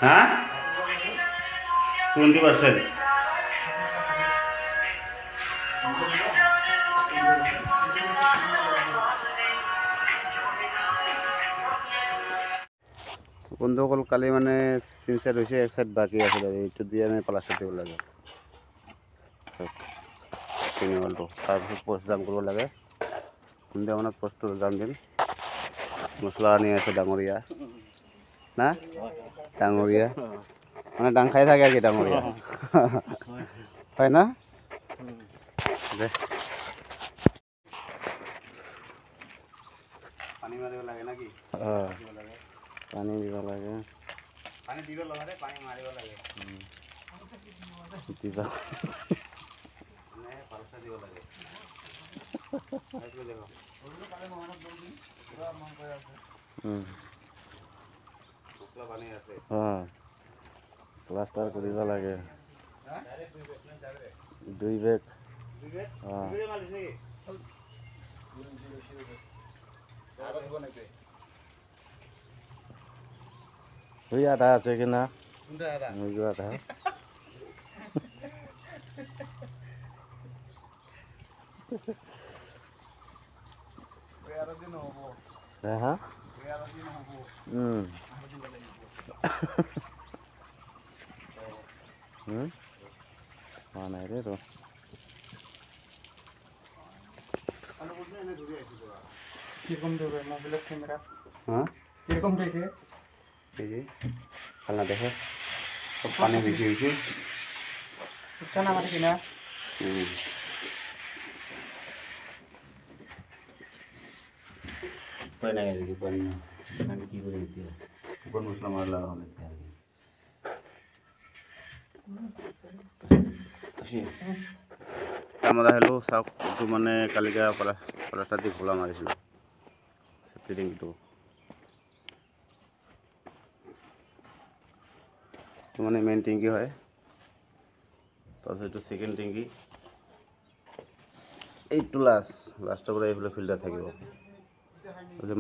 হ্যাঁ 20%। বন্ধুসকল কালি মানে 3 সাইড হৈছে, 1 সাইড বাকী আছে, এইটো দিয়ে আমি প্লাষ্টাৰ দিব লাগে। পিনিৱালটো তাৰপিছত পোষ্ট জাম কৰিব লাগে। সন্ধিয়া মানত পোষ্টটো জাম দিম। মছলা আনি আছে ডাঙৰীয়া না, ডাঙৰীয়া মানে ডাং খাই থাকে আৰু কি ডাঙৰীয়া হয় না দে। পানী মাৰিব লাগে নাকি? পানী দিব লাগে, পানী দিব লাগে, পানী মাৰিব লাগে, দিবা মানে পালসা দিব লাগে। প্লাষ্টাৰ কৰিব লাগে 2 বেগ। ওই আধা আছে কিনা আধা হ্যাঁ নাই রে তো কিরকম দেবে মোবাইলের ক্যামেরা? হ্যাঁ কিরকম দেখে? এই যে খালনা দেখে সব পানি বেশি হয়েছে না মানে কিনা পানি নাই দেখি পানি না আমি কি করে দিতে কোন মশলা মার লাগা হবে আর কি আমরা হলো সব একটু মানে কালিকা প্লাস্টার দিয়ে খোলা মারিছিল সেফটি ট্যাঙ্কিটো মানে মেইন ট্যাঙ্কি হয়, তাৰপিছত এইটো সেকেন্ড ট্যাঙ্কি, এইটো লাষ্টৰ পৰা এইফালে ফিল্টাৰ থাকিব।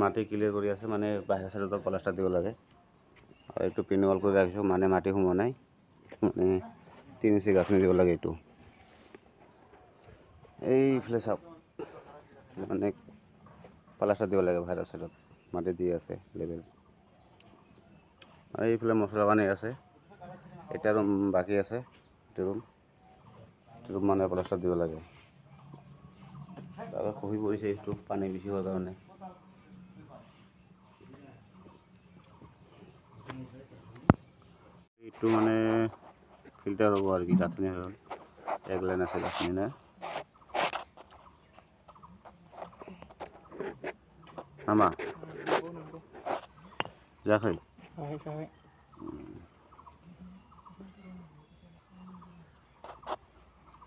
মাটি ক্লিয়াৰ কৰি আছে মানে বাহিৰ চাইডত প্লাষ্টাৰ দিব লাগে আৰু এইটো পিনৱাল কৰি ৰাখিছোঁ মানে মাটি সোমোৱা নাই, মানে 3 ইঞ্চি গাঁথনি দিব লাগে। এইটো এইফালে চাওক মানে প্লাষ্টাৰ দিব লাগে বাহিৰ চাইডত মাটি দি আছে লেভেল। আৰু এইফালে মছলা পানী আছে, এটা ৰুম বাকী আছে, এইটো ৰুম মানে প্লাষ্টাৰ দিব লাগে। তাৰপৰা খহি পৰিছে এইটো পানী বেছি হোৱাৰ কাৰণে। এইটো মানে ফিল্টাৰ হ'ব আৰু কি গাঁথনি হৈ গ'ল, 1 লাইন আছে গাঁথনি না আমা যাখাই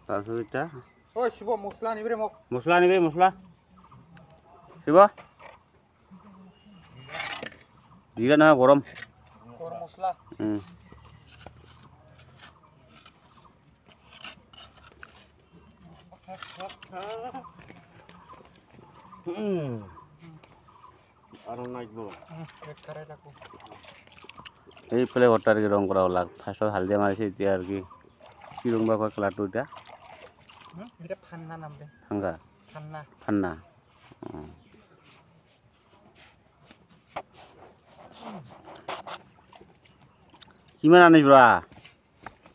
তাৰপিছত এতিয়া ওই শিব মশলা নিবি ৰে মছলা আনিবি, মছলা শিব জিৰা নহয় গৰম মশলা আৰু নাইব কৰাই ৰাখো। এইফালে ঘৰটা আৰু কি ৰং কৰা লাগ ফাৰ্ষ্টত হালধীয়া মাৰিছে, এতিয়া আৰু কি ৰং বা কয় কালাৰটো এতিয়া এটা ফান্না নাম দে ফাংগা ফান্না ফান্না কিমান আনিবা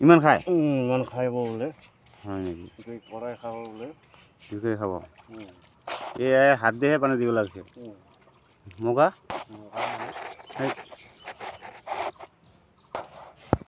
ইমান খাই ইমান খাব বোলে হয় নেকি? কৰাই খাব বোলে দুইকৈ খাব। এই হাত দিহে পানী দিব লাগিছে মগা